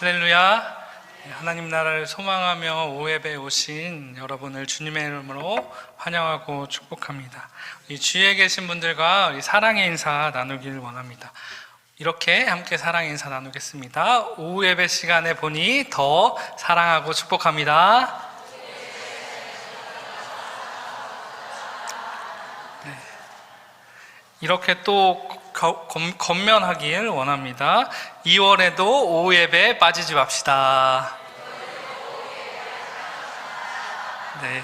할렐루야. 하나님 나라를 소망하며 오예배에 오신 여러분을 주님의 이름으로 환영하고 축복합니다. 이 주위에 계신 분들과 사랑의 인사 나누길 원합니다. 이렇게 함께 사랑의 인사 나누겠습니다. 오후 예배 시간에 보니 더 사랑하고 축복합니다. 네. 이렇게 또 건면하길 원합니다. 2월에도 오후 예배에 빠지지 맙시다. 네,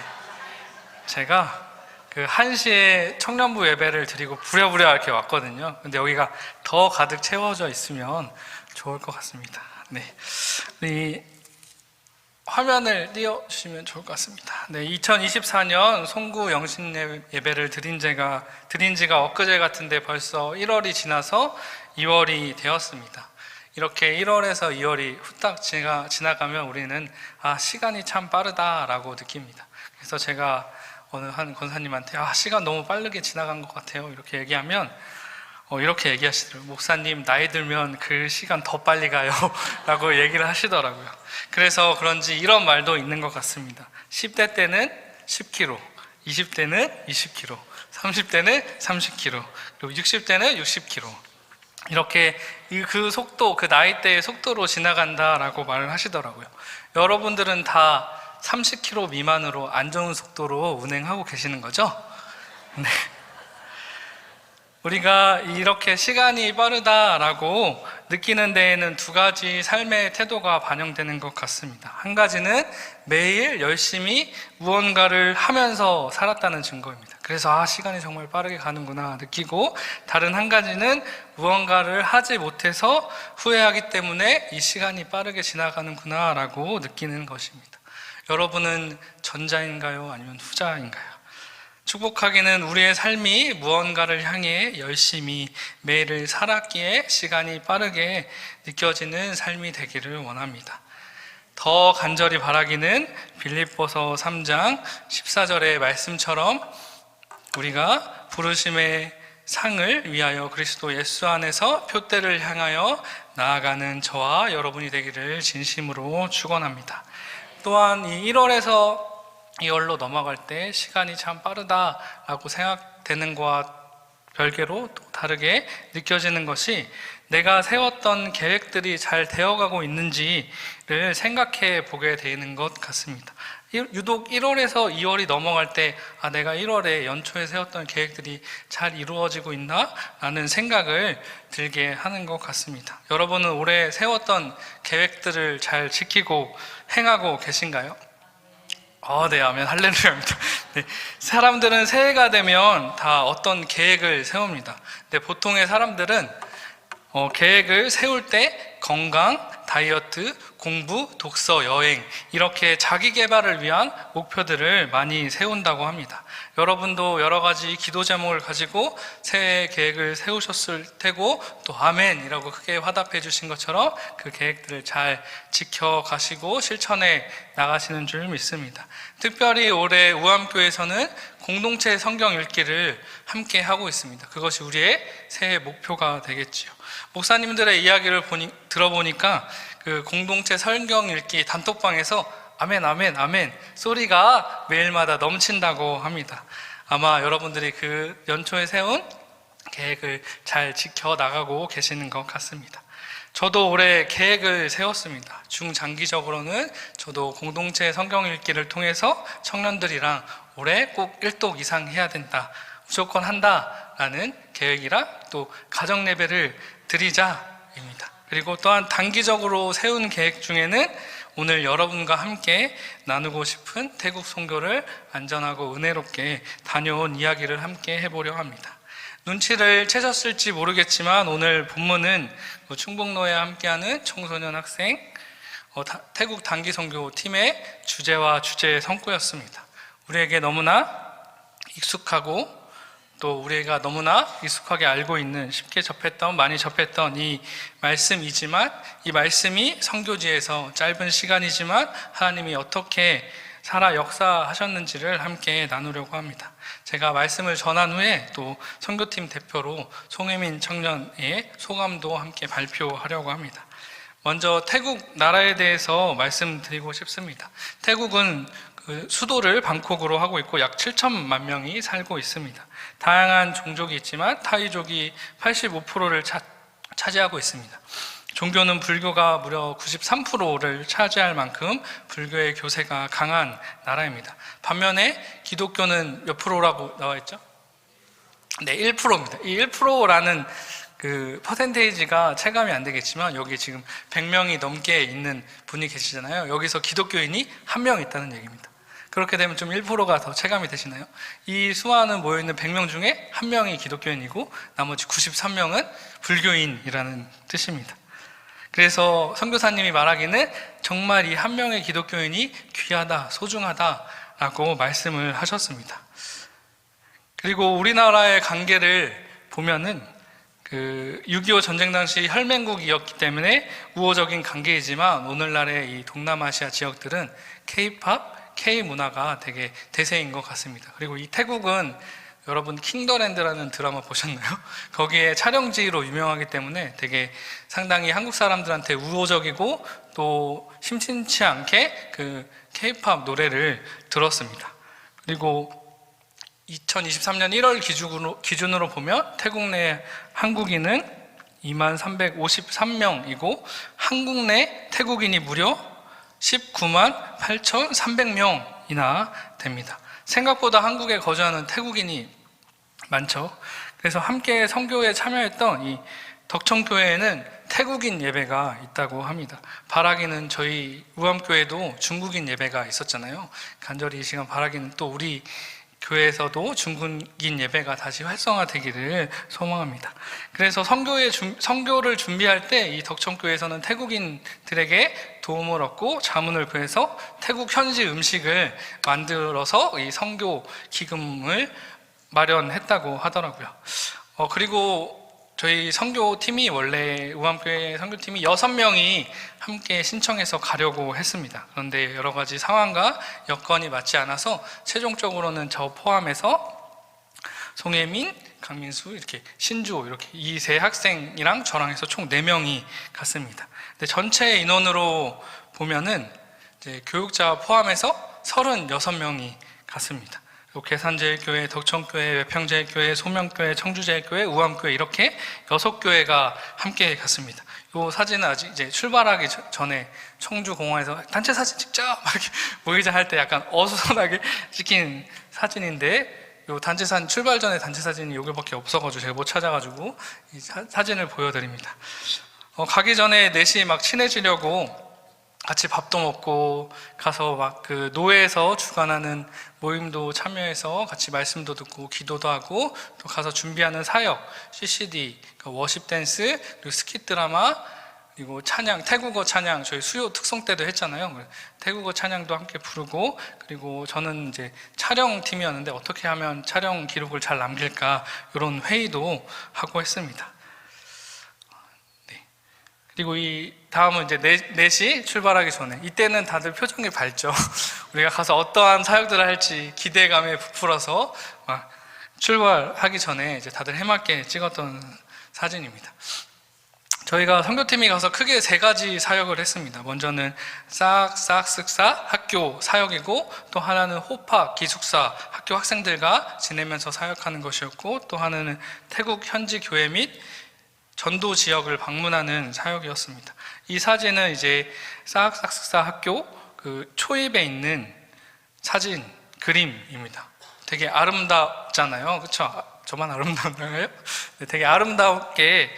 제가 그 1시에 청년부 예배를 드리고 부랴부랴 이렇게 왔거든요. 근데 여기가 더 가득 채워져 있으면 좋을 것 같습니다. 네, 이 화면을 띄워주시면 좋을 것 같습니다. 네, 2024년 송구 영신 예배를 드린 지가 엊그제 같은데 벌써 1월이 지나서 2월이 되었습니다. 이렇게 1월에서 2월이 후딱 지나가면 우리는 시간이 참 빠르다라고 느낍니다. 그래서 제가 어느 한 권사님한테 시간 너무 빠르게 지나간 것 같아요 이렇게 얘기하면 이렇게 얘기하시더라고요. 목사님, 나이 들면 그 시간 더 빨리 가요 라고 얘기를 하시더라고요. 그래서 그런지 이런 말도 있는 것 같습니다. 10대 때는 10km, 20대는 20km, 30대는 30km, 그리고 60대는 60km. 이렇게 그 속도, 그 나이대의 속도로 지나간다라고 말을 하시더라고요. 여러분들은 다 30km 미만으로 안전운 속도로 운행하고 계시는 거죠? 네. 우리가 이렇게 시간이 빠르다라고 느끼는 데에는 두 가지 삶의 태도가 반영되는 것 같습니다. 한 가지는 매일 열심히 무언가를 하면서 살았다는 증거입니다. 그래서 시간이 정말 빠르게 가는구나 느끼고, 다른 한 가지는 무언가를 하지 못해서 후회하기 때문에 이 시간이 빠르게 지나가는구나 라고 느끼는 것입니다. 여러분은 전자인가요? 아니면 후자인가요? 축복하기는 우리의 삶이 무언가를 향해 열심히 매일을 살았기에 시간이 빠르게 느껴지는 삶이 되기를 원합니다. 더 간절히 바라기는 빌립보서 3장 14절의 말씀처럼 우리가 부르심의 상을 위하여 그리스도 예수 안에서 표대를 향하여 나아가는 저와 여러분이 되기를 진심으로 축원합니다. 또한 이 1월에서 2월로 넘어갈 때 시간이 참 빠르다라고 생각되는 것과 별개로 또 다르게 느껴지는 것이 내가 세웠던 계획들이 잘 되어가고 있는지를 생각해 보게 되는 것 같습니다. 유독 1월에서 2월이 넘어갈 때 내가 1월에 연초에 세웠던 계획들이 잘 이루어지고 있나? 라는 생각을 들게 하는 것 같습니다. 여러분은 올해 세웠던 계획들을 잘 지키고 행하고 계신가요? 네, 아멘, 할렐루야입니다. 네, 사람들은 새해가 되면 다 어떤 계획을 세웁니다. 근데 보통의 사람들은 계획을 세울 때 건강, 다이어트, 공부, 독서, 여행 이렇게 자기 개발을 위한 목표들을 많이 세운다고 합니다. 여러분도 여러 가지 기도 제목을 가지고 새해 계획을 세우셨을 테고 또 아멘이라고 크게 화답해 주신 것처럼 그 계획들을 잘 지켜가시고 실천해 나가시는 줄 믿습니다. 특별히 올해 우암교회에서는 공동체 성경 읽기를 함께 하고 있습니다. 그것이 우리의 새해 목표가 되겠지요. 목사님들의 이야기를 들어보니까 그 공동체 성경 읽기 단톡방에서 아멘, 아멘, 아멘 소리가 매일마다 넘친다고 합니다. 아마 여러분들이 그 연초에 세운 계획을 잘 지켜나가고 계시는 것 같습니다. 저도 올해 계획을 세웠습니다. 중장기적으로는 저도 공동체 성경 읽기를 통해서 청년들이랑 올해 꼭 1독 이상 해야 된다, 무조건 한다라는 계획이랑 또 가정 예배를 드리자입니다. 그리고 또한 단기적으로 세운 계획 중에는 오늘 여러분과 함께 나누고 싶은 태국 선교를 안전하고 은혜롭게 다녀온 이야기를 함께 해보려 합니다. 눈치를 채셨을지 모르겠지만 오늘 본문은 충북로에 함께하는 청소년 학생 태국 단기 선교 팀의 주제와 주제의 성구였습니다. 우리에게 너무나 익숙하고 또 우리가 너무나 익숙하게 알고 있는, 쉽게 접했던, 많이 접했던 이 말씀이지만 이 말씀이 선교지에서 짧은 시간이지만 하나님이 어떻게 살아 역사하셨는지를 함께 나누려고 합니다. 제가 말씀을 전한 후에 또 선교팀 대표로 송혜민 청년의 소감도 함께 발표하려고 합니다. 먼저 태국 나라에 대해서 말씀드리고 싶습니다. 태국은 그 수도를 방콕으로 하고 있고 약 7천만 명이 살고 있습니다. 다양한 종족이 있지만 타이족이 85%를 차지하고 있습니다. 종교는 불교가 무려 93%를 차지할 만큼 불교의 교세가 강한 나라입니다. 반면에 기독교는 몇 프로라고 나와 있죠? 네, 1%입니다. 이 1%라는 그 퍼센테이지가 체감이 안 되겠지만 여기 지금 100명이 넘게 있는 분이 계시잖아요. 여기서 기독교인이 1명 있다는 얘기입니다. 그렇게 되면 좀 1%가 더 체감이 되시나요? 이 수많은 모여있는 100명 중에 1명이 기독교인이고 나머지 93명은 불교인이라는 뜻입니다. 그래서 선교사님이 말하기는 정말 이 1명의 기독교인이 귀하다, 소중하다라고 말씀을 하셨습니다. 그리고 우리나라의 관계를 보면은 그 6.25 전쟁 당시 혈맹국이었기 때문에 우호적인 관계이지만 오늘날의 이 동남아시아 지역들은 K-팝, K-문화가 되게 대세인 것 같습니다. 그리고 이 태국은 여러분 킹더랜드라는 드라마 보셨나요? 거기에 촬영지로 유명하기 때문에 되게 상당히 한국 사람들한테 우호적이고 또 심심치 않게 그 K-팝 노래를 들었습니다. 그리고 2023년 1월 기준으로 보면 태국 내 한국인은 2353명이고 한국 내 태국인이 무려 198 8,300명이나 됩니다. 생각보다 한국에 거주하는 태국인이 많죠. 그래서 함께 선교에 참여했던 이 덕천교회에는 태국인 예배가 있다고 합니다. 바라기는 저희 우암교회도 중국인 예배가 있었잖아요. 간절히 이 시간 바라기는 또 우리 교회에서도 중국인 예배가 다시 활성화되기를 소망합니다. 그래서 선교를 준비할 때 이 덕천교회에서는 태국인들에게 도움을 얻고 자문을 구해서 태국 현지 음식을 만들어서 이 선교 기금을 마련했다고 하더라고요. 그리고 저희 선교팀이 원래 우암교회 선교팀이 6명이 함께 신청해서 가려고 했습니다. 그런데 여러 가지 상황과 여건이 맞지 않아서 최종적으로는 저 포함해서 송혜민, 강민수, 이렇게 신주호 이렇게 이 세 학생이랑 저랑 해서 총 4명이 갔습니다. 근데 전체 인원으로 보면은 이제 교육자 포함해서 36명이 갔습니다. 계산제일교회, 덕천교회, 외평제일교회, 소명교회, 청주제일교회, 우암교회 이렇게 6교회가 함께 갔습니다. 이 사진은 아직 이제 출발하기 전에 청주공원에서 단체 사진 찍자 막 이렇게 모이자 할 때 약간 어수선하게 찍힌 사진인데 이 단체 사진 출발 전에 단체 사진이 여기밖에 없어가지고 제가 못 찾아가지고 이 사진을 보여드립니다. 가기 전에 넷이 막 친해지려고 같이 밥도 먹고 가서 막 그 노회에서 주관하는 모임도 참여해서 같이 말씀도 듣고 기도도 하고 또 가서 준비하는 사역, CCD, 워십 댄스, 그리고 스킷 드라마, 그리고 찬양, 태국어 찬양 저희 수요 특송 때도 했잖아요. 태국어 찬양도 함께 부르고 그리고 저는 이제 촬영팀이었는데 어떻게 하면 촬영 기록을 잘 남길까 이런 회의도 하고 했습니다. 그리고 이 다음은 이제 넷이 출발하기 전에 이때는 다들 표정이 밝죠. 우리가 가서 어떠한 사역들을 할지 기대감에 부풀어서 막 출발하기 전에 이제 다들 해맑게 찍었던 사진입니다. 저희가 선교팀이 가서 크게 3가지 사역을 했습니다. 먼저는 싹싹쓱싹 학교 사역이고 또 하나는 호파 기숙사 학교 학생들과 지내면서 사역하는 것이었고 또 하나는 태국 현지 교회 및 전도 지역을 방문하는 사역이었습니다. 이 사진은 이제 싹싹싹 학교 그 초입에 있는 사진 그림입니다. 되게 아름답잖아요, 그렇죠? 저만 아름다운가요? 네, 되게 아름답게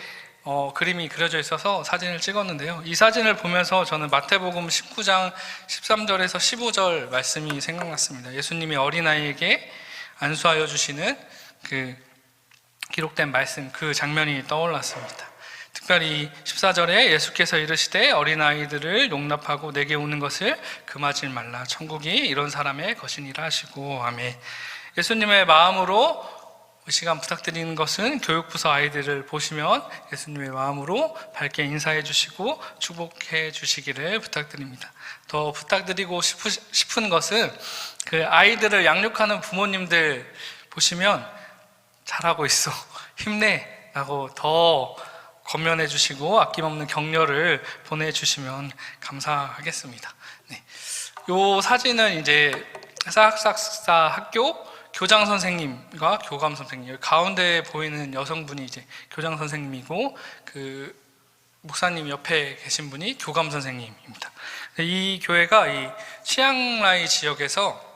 그림이 그려져 있어서 사진을 찍었는데요. 이 사진을 보면서 저는 마태복음 19장 13절에서 15절 말씀이 생각났습니다. 예수님이 어린아이에게 안수하여 주시는 그 기록된 말씀 그 장면이 떠올랐습니다. 특별히 14절에 예수께서 이르시되 어린아이들을 용납하고 내게 오는 것을 금하지 말라 천국이 이런 사람의 것이니라 하시고 아멘. 예수님의 마음으로 이 시간 부탁드리는 것은 교육부서 아이들을 보시면 예수님의 마음으로 밝게 인사해 주시고 축복해 주시기를 부탁드립니다. 더 부탁드리고 싶은 것은 그 아이들을 양육하는 부모님들 보시면 잘하고 있어, 힘내 라고 더 권면해 주시고 아낌없는 격려를 보내주시면 감사하겠습니다. 네. 요 사진은 이제 싹싹사 학교 교장 선생님과 교감 선생님, 가운데 보이는 여성분이 이제 교장 선생님이고 그 목사님 옆에 계신 분이 교감 선생님입니다. 이 교회가 이 치앙라이 지역에서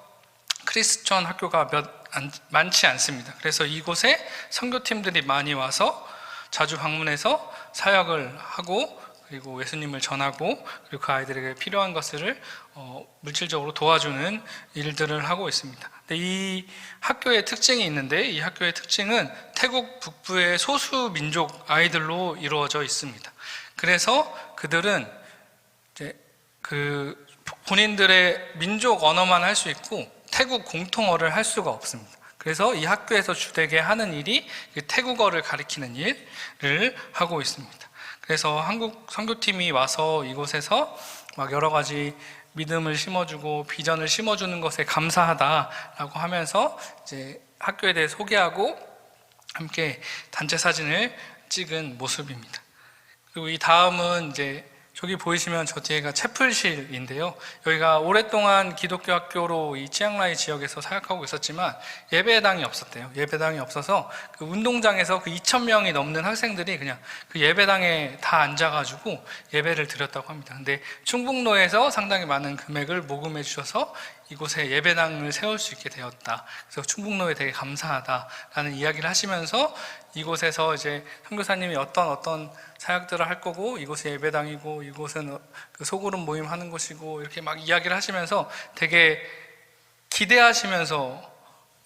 크리스천 학교가 많지 않습니다. 그래서 이곳에 선교팀들이 많이 와서 자주 방문해서 사역을 하고 그리고 예수님을 전하고 그리고 그 아이들에게 필요한 것을 물질적으로 도와주는 일들을 하고 있습니다. 이 학교의 특징이 있는데 이 학교의 특징은 태국 북부의 소수 민족 아이들로 이루어져 있습니다. 그래서 그들은 이제 그 본인들의 민족 언어만 할 수 있고 태국 공통어를 할 수가 없습니다. 그래서 이 학교에서 주되게 하는 일이 태국어를 가리키는 일을 하고 있습니다. 그래서 한국 선교팀이 와서 이곳에서 막 여러 가지 믿음을 심어주고 비전을 심어주는 것에 감사하다라고 하면서 이제 학교에 대해 소개하고 함께 단체 사진을 찍은 모습입니다. 그리고 이 다음은 이제 저기 보이시면 저 뒤에가 채플실인데요. 여기가 오랫동안 기독교 학교로 이 치앙라이 지역에서 사역하고 있었지만 예배당이 없었대요. 예배당이 없어서 그 운동장에서 그 2,000명이 넘는 학생들이 그냥 그 예배당에 다 앉아가지고 예배를 드렸다고 합니다. 근데 충북로에서 상당히 많은 금액을 모금해 주셔서 이곳에 예배당을 세울 수 있게 되었다. 그래서 충북로에 되게 감사하다라는 이야기를 하시면서 이곳에서 이제 선교사님이 어떤 사역들을 할 거고 이곳이 예배당이고 이곳은 그 소그룹 모임 하는 곳이고 이렇게 막 이야기를 하시면서 되게 기대하시면서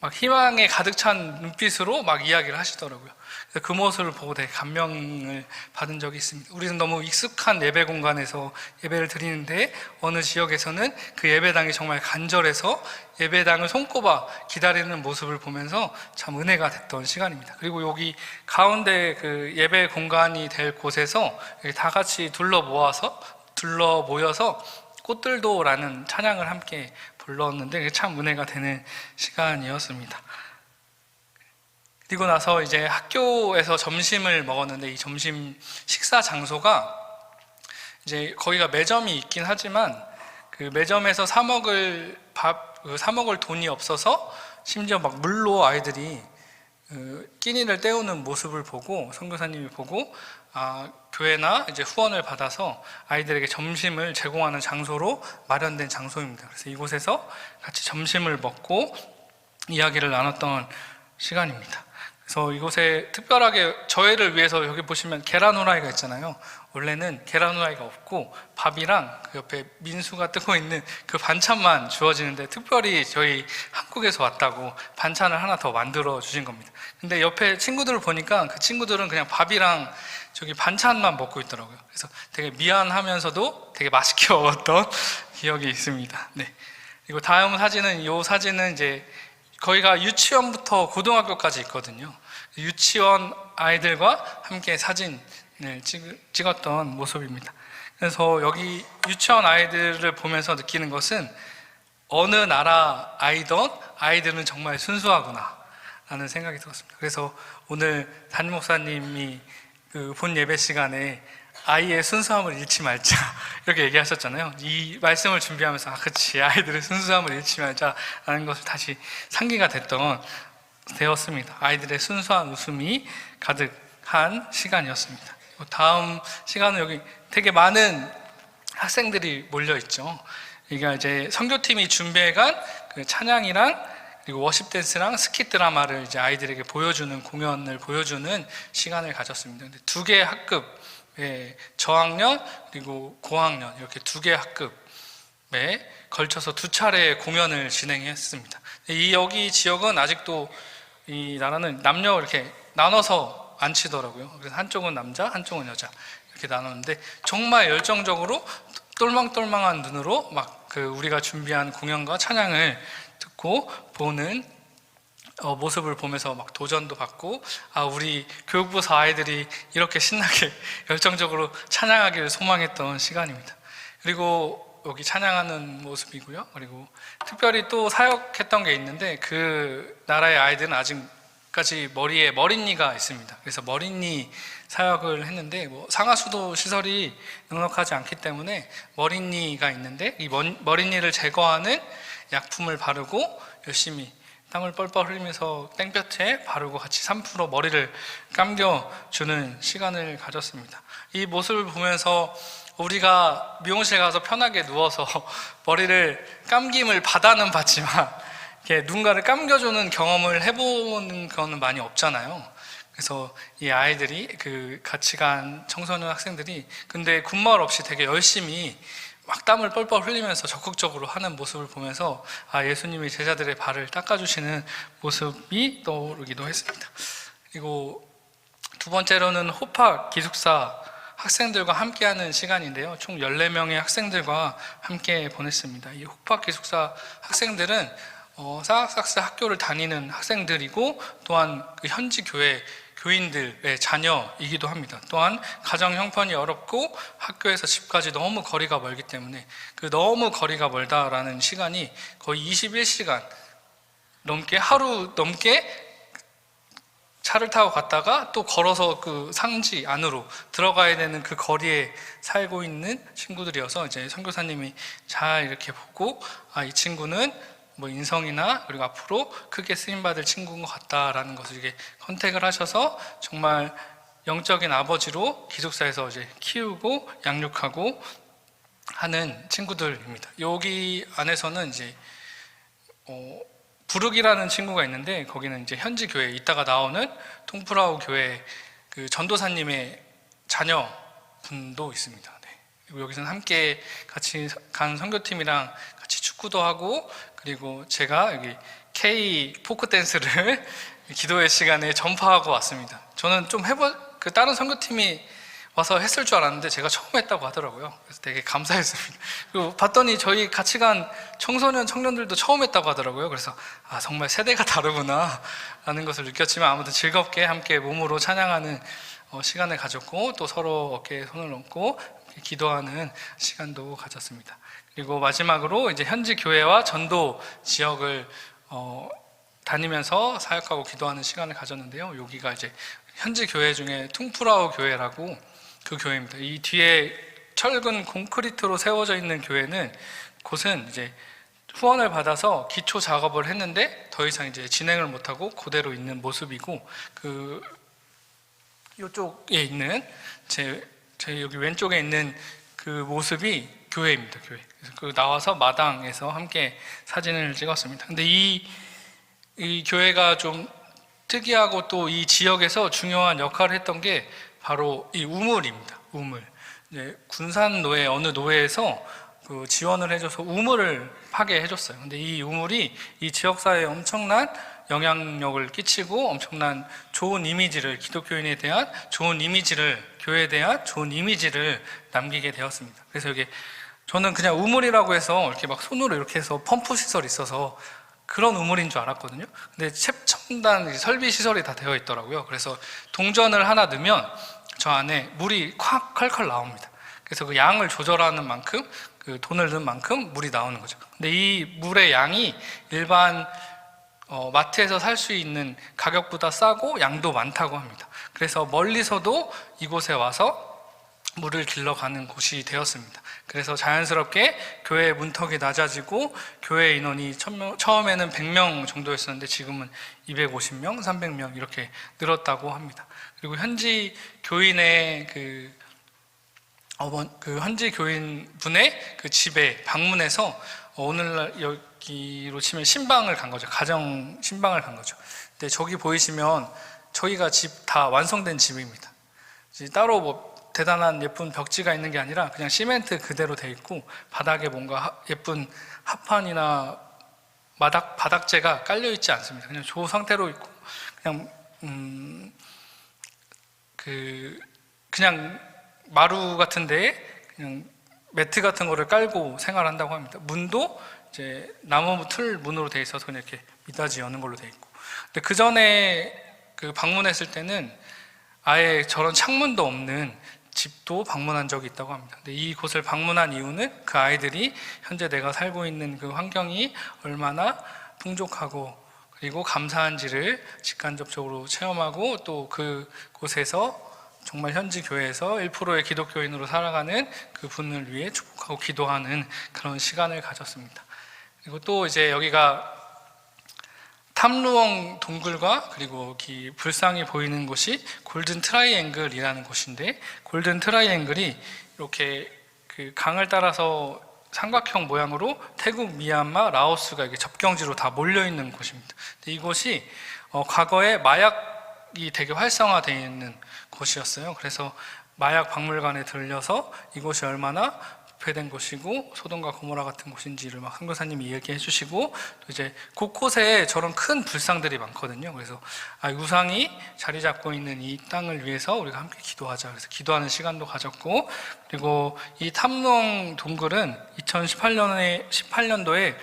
막 희망에 가득 찬 눈빛으로 막 이야기를 하시더라고요. 그래서 그 모습을 보고 되게 감명을 받은 적이 있습니다. 우리는 너무 익숙한 예배 공간에서 예배를 드리는데 어느 지역에서는 그 예배당이 정말 간절해서 예배당을 손꼽아 기다리는 모습을 보면서 참 은혜가 됐던 시간입니다. 그리고 여기 가운데 그 예배 공간이 될 곳에서 다 같이 둘러 모여서 꽃들도라는 찬양을 함께 불렀는데 참 은혜가 되는 시간이었습니다. 그리고 나서 이제 학교에서 점심을 먹었는데 이 점심 식사 장소가 이제 거기가 매점이 있긴 하지만 그 매점에서 사 먹을 돈이 없어서 심지어 막 물로 아이들이 끼니를 때우는 모습을 보고 선교사님이 보고 교회나 이제 후원을 받아서 아이들에게 점심을 제공하는 장소로 마련된 장소입니다. 그래서 이곳에서 같이 점심을 먹고 이야기를 나눴던 시간입니다. 그래서 이곳에 특별하게 저희를 위해서 여기 보시면 계란 후라이가 있잖아요. 원래는 계란 후라이가 없고 밥이랑 그 옆에 민수가 뜨고 있는 그 반찬만 주어지는데 특별히 저희 한국에서 왔다고 반찬을 하나 더 만들어 주신 겁니다. 근데 옆에 친구들을 보니까 그 친구들은 그냥 밥이랑 저기 반찬만 먹고 있더라고요. 그래서 되게 미안하면서도 되게 맛있게 먹었던 기억이 있습니다. 네. 그리고 다음 사진은 이 사진은 이제 거기가 유치원부터 고등학교까지 있거든요. 유치원 아이들과 함께 사진을 찍었던 모습입니다. 그래서 여기 유치원 아이들을 보면서 느끼는 것은 어느 나라 아이든 아이들은 정말 순수하구나 라는 생각이 들었습니다. 그래서 오늘 담임 목사님이 그 본 예배 시간에 아이의 순수함을 잃지 말자 이렇게 얘기하셨잖아요. 이 말씀을 준비하면서 그치 아이들의 순수함을 잃지 말자라는 것을 다시 상기가 되었습니다. 아이들의 순수한 웃음이 가득한 시간이었습니다. 다음 시간은 여기 되게 많은 학생들이 몰려 있죠. 이게 이제 선교팀이 준비해간 그 찬양이랑 그리고 워십 댄스랑 스킷 드라마를 이제 아이들에게 보여주는 공연을 보여주는 시간을 가졌습니다. 근데 두 개의 학급 저학년 그리고 고학년 이렇게 두 개의 학급에 걸쳐서 두 차례 공연을 진행했습니다. 여기 지역은 아직도 이 나라는 남녀 이렇게 나눠서 안 치더라고요. 그래서 한쪽은 남자, 한쪽은 여자 이렇게 나눴는데 정말 열정적으로 똘망똘망한 눈으로 막 그 우리가 준비한 공연과 찬양을 듣고 보는 모습을 보면서 막 도전도 받고 우리 교육부서 아이들이 이렇게 신나게 열정적으로 찬양하기를 소망했던 시간입니다. 그리고 여기 찬양하는 모습이고요. 그리고 특별히 또 사역했던 게 있는데 그 나라의 아이들은 아직까지 머리에 머릿니가 있습니다. 그래서 머릿니 사역을 했는데 상하수도 시설이 넉넉하지 않기 때문에 머리니가 있는데 이 머리니를 제거하는 약품을 바르고 열심히 땀을 뻘뻘 흘리면서 땡볕에 바르고 같이 3% 머리를 감겨주는 시간을 가졌습니다. 이 모습을 보면서 우리가 미용실 가서 편하게 누워서 머리를 감김을 받아는 받지만 이렇게 누군가를 감겨주는 경험을 해보는 거는 많이 없잖아요. 그래서 이 아이들이 같이 간 청소년 학생들이 근데 군말 없이 되게 열심히 막 땀을 뻘뻘 흘리면서 적극적으로 하는 모습을 보면서 예수님이 제자들의 발을 닦아주시는 모습이 떠오르기도 했습니다. 그리고 두 번째로는 호파 기숙사 학생들과 함께하는 시간인데요. 총 14명의 학생들과 함께 보냈습니다. 이 호파 기숙사 학생들은 사악삭스 학교를 다니는 학생들이고 또한 그 현지 교회 교인들의 자녀이기도 합니다. 또한 가정 형편이 어렵고 학교에서 집까지 너무 거리가 멀기 때문에 그 너무 거리가 멀다라는 시간이 거의 21시간 넘게 하루 넘게 차를 타고 갔다가 또 걸어서 그 상지 안으로 들어가야 되는 그 거리에 살고 있는 친구들이어서 이제 선교사님이 잘 이렇게 보고 이 친구는 인성이나 그리고 앞으로 크게 쓰임받을 친구인 것 같다라는 것을 이렇게 컨택을 하셔서 정말 영적인 아버지로 기숙사에서 이제 키우고 양육하고 하는 친구들입니다. 여기 안에서는 이제 부르기라는 친구가 있는데 거기는 이제 현지 교회 이따가 나오는 통프라우 교회 그 전도사님의 자녀분도 있습니다. 네. 그리고 여기서는 함께 같이 간 선교팀이랑 같이 축구도 하고 그리고 제가 여기 K 포크 댄스를 기도회 시간에 전파하고 왔습니다. 저는 좀 다른 선교팀이 와서 했을 줄 알았는데 제가 처음 했다고 하더라고요. 그래서 되게 감사했습니다. 그리고 봤더니 저희 같이 간 청년들도 처음 했다고 하더라고요. 그래서 정말 세대가 다르구나 라는 것을 느꼈지만 아무튼 즐겁게 함께 몸으로 찬양하는 시간을 가졌고 또 서로 어깨에 손을 얹고 기도하는 시간도 가졌습니다. 그리고 마지막으로 이제 현지 교회와 전도 지역을 다니면서 사역하고 기도하는 시간을 가졌는데요. 여기가 이제 현지 교회 중에 퉁프라우 교회라고 그 교회입니다. 이 뒤에 철근 콘크리트로 세워져 있는 곳은 이제 후원을 받아서 기초 작업을 했는데 더 이상 이제 진행을 못하고 그대로 있는 모습이고 이쪽에 있는 제 여기 왼쪽에 있는 그 모습이 교회입니다. 교회. 그래서 나와서 마당에서 함께 사진을 찍었습니다. 근데 이 교회가 좀 특이하고 또 이 지역에서 중요한 역할을 했던 게 바로 이 우물입니다. 우물. 이제 군산노회 어느 노회에서 그 지원을 해줘서 우물을 파게 해줬어요. 근데 이 우물이 이 지역사회에 엄청난 영향력을 끼치고 엄청난 좋은 이미지를 기독교인에 대한 좋은 이미지를 교회에 대한 좋은 이미지를 남기게 되었습니다. 그래서 이게 저는 그냥 우물이라고 해서 이렇게 막 손으로 이렇게 해서 펌프 시설이 있어서 그런 우물인 줄 알았거든요. 근데 최첨단 설비 시설이 다 되어 있더라고요. 그래서 동전을 하나 넣으면 저 안에 물이 콱 컬컬 나옵니다. 그래서 그 양을 조절하는 만큼 그 돈을 넣은 만큼 물이 나오는 거죠. 근데 이 물의 양이 일반 마트에서 살 수 있는 가격보다 싸고 양도 많다고 합니다. 그래서 멀리서도 이곳에 와서 물을 길러가는 곳이 되었습니다. 그래서 자연스럽게 교회의 문턱이 낮아지고 교회 인원이 처음에는 100명 정도였었는데 지금은 250명, 300명 이렇게 늘었다고 합니다. 그리고 현지 교인의 현지 교인분의 그 집에 방문해서 오늘날 여기로 치면 신방을 간 거죠. 가정 신방을 간 거죠. 근데 저기 보이시면 저희가 집 다 완성된 집입니다. 따로 대단한 예쁜 벽지가 있는 게 아니라 그냥 시멘트 그대로 돼 있고 바닥에 뭔가 예쁜 합판이나 바닥재가 깔려 있지 않습니다. 그냥 저 상태로 있고 그냥 마루 같은 데에 그냥 매트 같은 거를 깔고 생활한다고 합니다. 문도 이제 나무 틀 문으로 돼 있어서 그냥 이렇게 미닫이 여는 걸로 돼 있고. 근데 그 전에 방문했을 때는 아예 저런 창문도 없는 집도 방문한 적이 있다고 합니다. 근데 이곳을 방문한 이유는 그 아이들이 현재 내가 살고 있는 그 환경이 얼마나 풍족하고 그리고 감사한지를 직간접적으로 체험하고 또 그곳에서 정말 현지 교회에서 1%의 기독교인으로 살아가는 그 분을 위해 축복하고 기도하는 그런 시간을 가졌습니다. 그리고 또 이제 여기가 탐루엉 동굴과 그리고 불상이 보이는 곳이 골든 트라이앵글이라는 곳인데, 골든 트라이앵글이 이렇게 그 강을 따라서 삼각형 모양으로 태국, 미얀마, 라오스가 이게 접경지로 다 몰려 있는 곳입니다. 이곳이 과거에 마약이 되게 활성화되어 있는 곳이었어요. 그래서 마약 박물관에 들려서 이곳이 얼마나 부패된 곳이고 소돔과 고모라 같은 곳인지를 막 선교사님이 얘기해 주시고, 또 이제 곳곳에 저런 큰 불상들이 많거든요. 그래서 우상이 자리 잡고 있는 이 땅을 위해서 우리가 함께 기도하자, 그래서 기도하는 시간도 가졌고, 그리고 이 탐농 동굴은 2018년도에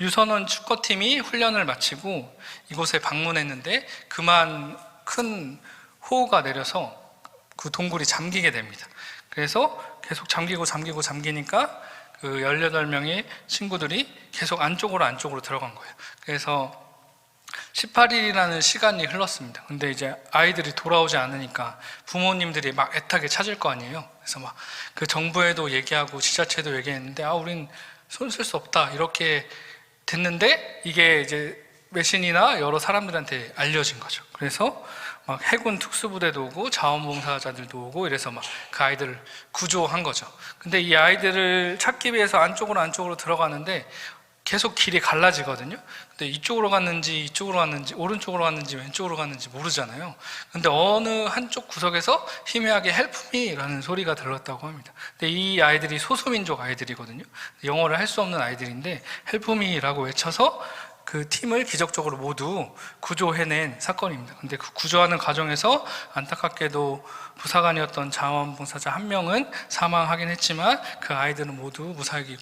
유선원 축구팀이 훈련을 마치고 이곳에 방문했는데 그만 큰 호우가 내려서 그 동굴이 잠기게 됩니다. 그래서 계속 잠기니까 그 18명의 친구들이 계속 안쪽으로 들어간 거예요. 그래서 18일이라는 시간이 흘렀습니다. 근데 이제 아이들이 돌아오지 않으니까 부모님들이 막 애타게 찾을 거 아니에요. 그래서 막 그 정부에도 얘기하고 지자체도 얘기했는데 우린 손 쓸 수 없다 이렇게 됐는데, 이게 이제 외신이나 여러 사람들한테 알려진 거죠. 그래서 막 해군 특수부대도 오고 자원봉사자들도 오고 이래서 막 그 아이들을 구조한 거죠. 근데 이 아이들을 찾기 위해서 안쪽으로 들어가는데 계속 길이 갈라지거든요. 근데 이쪽으로 갔는지 오른쪽으로 갔는지 왼쪽으로 갔는지 모르잖아요. 근데 어느 한쪽 구석에서 희미하게 Help me라는 소리가 들렸다고 합니다. 근데 이 아이들이 소수민족 아이들이거든요. 영어를 할 수 없는 아이들인데 Help me라고 외쳐서 그 팀을 기적적으로 모두 구조해낸 사건입니다. 근데 그 구조하는 과정에서 안타깝게도 부사관이었던 자원봉사자 한 명은 사망하긴 했지만 그 아이들은 모두 무사히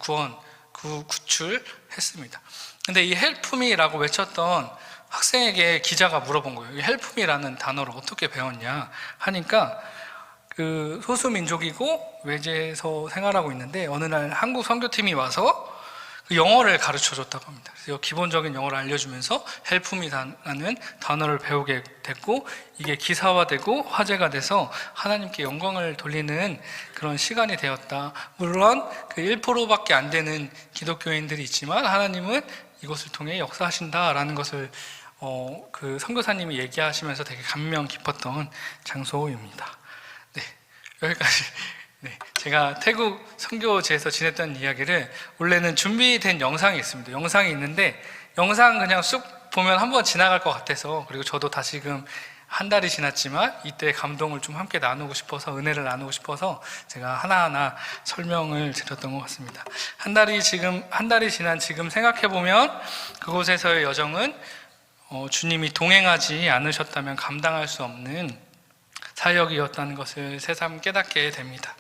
구출했습니다. 근데 이 Help me라고 외쳤던 학생에게 기자가 물어본 거예요. 이 Help me라는 단어를 어떻게 배웠냐 하니까 그 소수민족이고 외지에서 생활하고 있는데 어느 날 한국 선교팀이 와서 영어를 가르쳐 줬다고 합니다. 그래서 기본적인 영어를 알려주면서 Help me라는 단어를 배우게 됐고, 이게 기사화되고 화제가 돼서 하나님께 영광을 돌리는 그런 시간이 되었다. 물론 그 1%밖에 안 되는 기독교인들이 있지만 하나님은 이것을 통해 역사하신다라는 것을 그 선교사님이 얘기하시면서 되게 감명 깊었던 장소입니다. 네, 여기까지. 네, 제가 태국 선교지에서 지냈던 이야기를, 원래는 준비된 영상이 있습니다. 영상이 있는데 영상 그냥 쑥 보면 한번 지나갈 것 같아서, 그리고 저도 다시금 한 달이 지났지만 이때 감동을 좀 함께 나누고 싶어서, 은혜를 나누고 싶어서 제가 하나하나 설명을 드렸던 것 같습니다. 한 달이 지난 지금 생각해 보면 그곳에서의 여정은 주님이 동행하지 않으셨다면 감당할 수 없는 사역이었다는 것을 새삼 깨닫게 됩니다.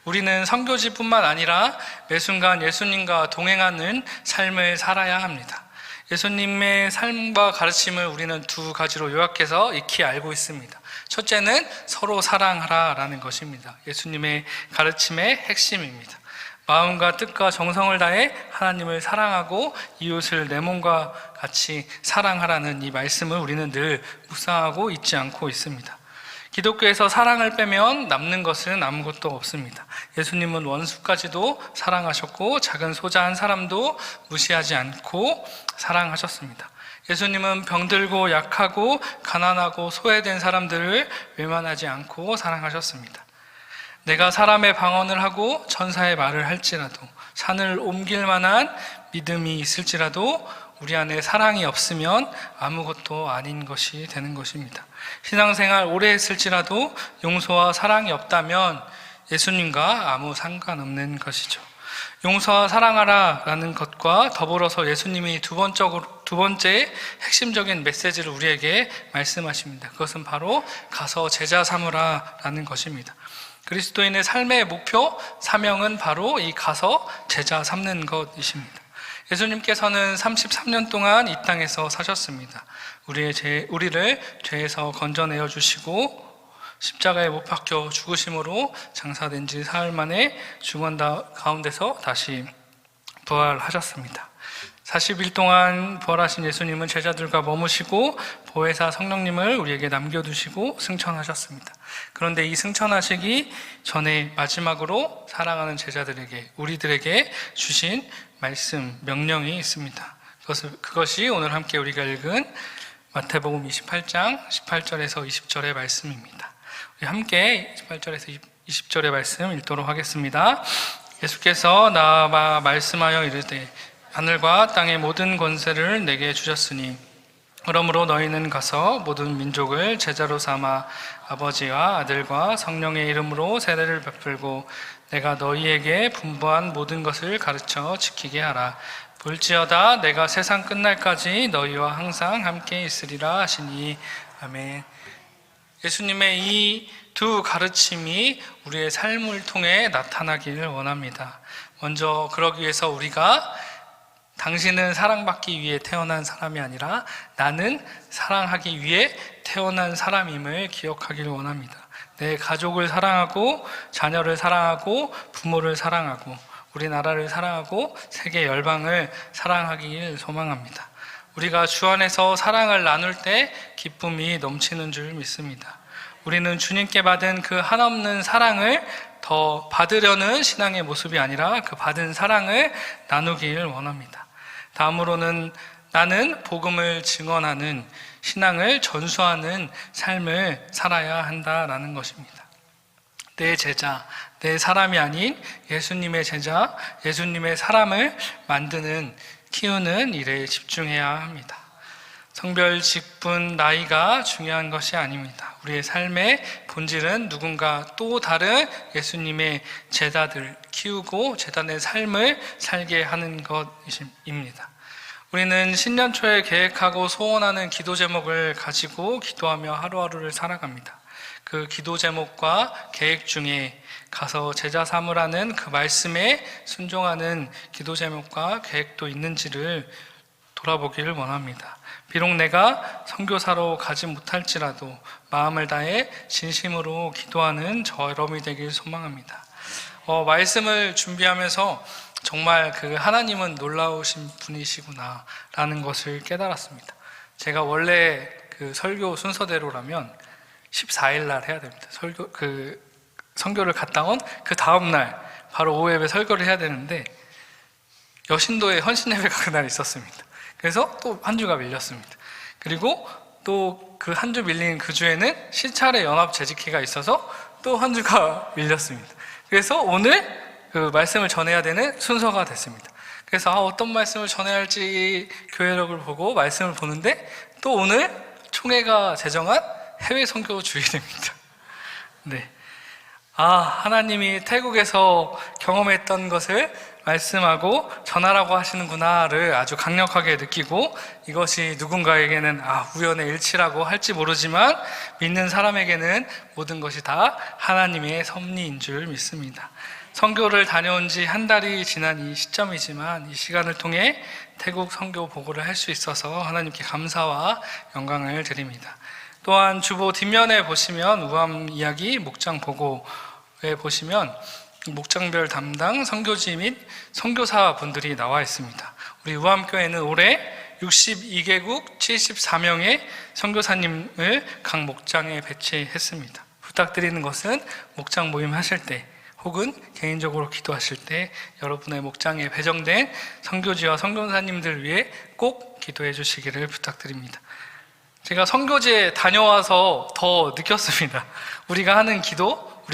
우리는 선교지뿐만 아니라 매 순간 예수님과 동행하는 삶을 살아야 합니다. 예수님의 삶과 가르침을 우리는 두 가지로 요약해서 익히 알고 있습니다. 첫째는 서로 사랑하라라는 것입니다. 예수님의 가르침의 핵심입니다. 마음과 뜻과 정성을 다해 하나님을 사랑하고 이웃을 내 몸과 같이 사랑하라는 이 말씀을 우리는 늘 묵상하고 잊지 않고 있습니다. 기독교에서 사랑을 빼면 남는 것은 아무것도 없습니다. 예수님은 원수까지도 사랑하셨고 작은 소자 한 사람도 무시하지 않고 사랑하셨습니다. 예수님은 병들고 약하고 가난하고 소외된 사람들을 외면하지 않고 사랑하셨습니다. 내가 사람의 방언을 하고 천사의 말을 할지라도, 산을 옮길 만한 믿음이 있을지라도 우리 안에 사랑이 없으면 아무것도 아닌 것이 되는 것입니다. 신앙생활 오래 했을지라도 용서와 사랑이 없다면 예수님과 아무 상관없는 것이죠. 용서와 사랑하라 라는 것과 더불어서 예수님이 두 번째 핵심적인 메시지를 우리에게 말씀하십니다. 그것은 바로 가서 제자 삼으라 라는 것입니다. 그리스도인의 삶의 목표, 사명은 바로 이 가서 제자 삼는 것이십니다. 예수님께서는 33년 동안 이 땅에서 사셨습니다. 우리를 죄에서 건져내어 주시고 십자가에 못 박혀 죽으심으로 장사된 지 사흘 만에 죽은 가운데서 다시 부활하셨습니다. 40일 동안 부활하신 예수님은 제자들과 머무시고 보혜사 성령님을 우리에게 남겨두시고 승천하셨습니다. 그런데 이 승천하시기 전에 마지막으로 사랑하는 제자들에게, 우리들에게 주신 말씀, 명령이 있습니다. 그것이 오늘 함께 우리가 읽은 마태복음 28장 18절에서 20절의 말씀입니다. 우리 함께 18절에서 20절의 말씀 읽도록 하겠습니다. 예수께서 나와 말씀하여 이르되 하늘과 땅의 모든 권세를 내게 주셨으니 그러므로 너희는 가서 모든 민족을 제자로 삼아 아버지와 아들과 성령의 이름으로 세례를 베풀고 내가 너희에게 분부한 모든 것을 가르쳐 지키게 하라. 볼지어다 내가 세상 끝날까지 너희와 항상 함께 있으리라 하시니. 아멘. 예수님의 이 두 가르침이 우리의 삶을 통해 나타나기를 원합니다. 먼저 그러기 위해서 우리가 당신은 사랑받기 위해 태어난 사람이 아니라 나는 사랑하기 위해 태어난 사람임을 기억하기를 원합니다. 내 가족을 사랑하고 자녀를 사랑하고 부모를 사랑하고 우리나라를 사랑하고 세계 열방을 사랑하기를 소망합니다. 우리가 주 안에서 사랑을 나눌 때 기쁨이 넘치는 줄 믿습니다. 우리는 주님께 받은 그 한없는 사랑을 더 받으려는 신앙의 모습이 아니라 그 받은 사랑을 나누기를 원합니다. 다음으로는 나는 복음을 증언하는 신앙을 전수하는 삶을 살아야 한다라는 것입니다. 내 제자, 내 사람이 아닌 예수님의 제자, 예수님의 사람을 만드는, 키우는 일에 집중해야 합니다. 성별, 직분, 나이가 중요한 것이 아닙니다. 우리의 삶의 본질은 누군가 또 다른 예수님의 제자들 키우고 제자의 삶을 살게 하는 것입니다. 우리는 신년 초에 계획하고 소원하는 기도 제목을 가지고 기도하며 하루하루를 살아갑니다. 그 기도 제목과 계획 중에 가서 제자 삼으라는 그 말씀에 순종하는 기도 제목과 계획도 있는지를 돌아보기를 원합니다. 비록 내가 선교사로 가지 못할지라도 마음을 다해 진심으로 기도하는 저 여러분이 되길 소망합니다. 말씀을 준비하면서 정말 그 하나님은 놀라우신 분이시구나 라는 것을 깨달았습니다. 제가 원래 그 설교 순서대로라면 14일 날 해야 됩니다. 선교를 갔다 온 그 다음날 바로 오후 예배 설교를 해야 되는데 여신도에 헌신 예배가 그날 있었습니다. 그래서 또 한 주가 밀렸습니다. 그리고 또 그 한 주 밀린 그 주에는 시찰의 연합 재직회가 있어서 또 한 주가 밀렸습니다. 그래서 오늘 그 말씀을 전해야 되는 순서가 됐습니다. 그래서 어떤 말씀을 전해야 할지 교회력을 보고 말씀을 보는데 또 오늘 총회가 제정한 해외 선교 주일입니다. 네. 하나님이 태국에서 경험했던 것을 말씀하고 전하라고 하시는구나를 아주 강력하게 느끼고 이것이 누군가에게는 우연의 일치라고 할지 모르지만 믿는 사람에게는 모든 것이 다 하나님의 섭리인 줄 믿습니다. 선교를 다녀온 지 한 달이 지난 이 시점이지만 이 시간을 통해 태국 선교 보고를 할 수 있어서 하나님께 감사와 영광을 드립니다. 또한 주보 뒷면에 보시면 우암 이야기 목장 보고에 보시면 목장별 담당 선교지 및 선교사 분들이 나와 있습니다. 우리 우암교회는 올해 62개국 74명의 선교사님을 각 목장에 배치했습니다. 부탁드리는 것은 목장 모임 하실 때 혹은 개인적으로 기도하실 때 여러분의 목장에 배정된 선교지와 선교사님들 위해 꼭 기도해 주시기를 부탁드립니다. 제가 선교지에 다녀와서 더 느꼈습니다. 우리가 하는 기도,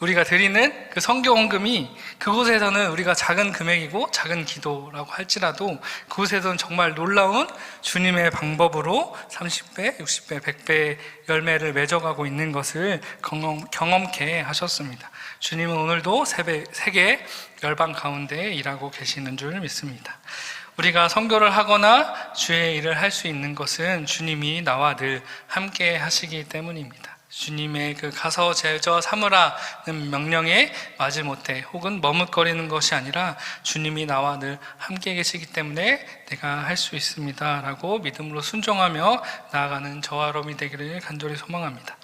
우리가 드리는 그 선교 헌금이 그곳에서는 우리가 작은 금액이고 작은 기도라고 할지라도 그곳에서는 정말 놀라운 주님의 방법으로 30배, 60배, 100배 열매를 맺어가고 있는 것을 경험케 하셨습니다. 주님은 오늘도 세계 열방 가운데 일하고 계시는 줄 믿습니다. 우리가 선교를 하거나 주의 일을 할 수 있는 것은 주님이 나와 늘 함께 하시기 때문입니다. 주님의 그 가서 제자 삼으라는 명령에 마지못해 혹은 머뭇거리는 것이 아니라 주님이 나와 늘 함께 계시기 때문에 내가 할 수 있습니다 라고 믿음으로 순종하며 나아가는 저와 여러분이 되기를 간절히 소망합니다.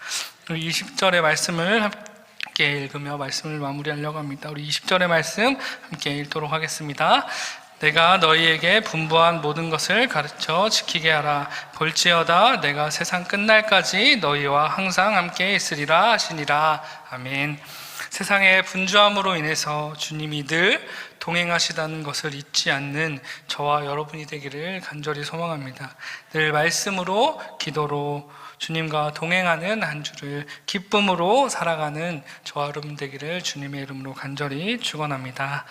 우리 20절의 말씀을 함께 읽으며 말씀을 마무리하려고 합니다. 우리 20절의 말씀 함께 읽도록 하겠습니다. 내가 너희에게 분부한 모든 것을 가르쳐 지키게 하라. 볼지어다 내가 세상 끝날까지 너희와 항상 함께 있으리라 하시니라. 아멘. 세상의 분주함으로 인해서 주님이 늘 동행하시다는 것을 잊지 않는 저와 여러분이 되기를 간절히 소망합니다. 늘 말씀으로, 기도로 주님과 동행하는 한 주를 기쁨으로 살아가는 저와 여러분 되기를 주님의 이름으로 간절히 축원합니다.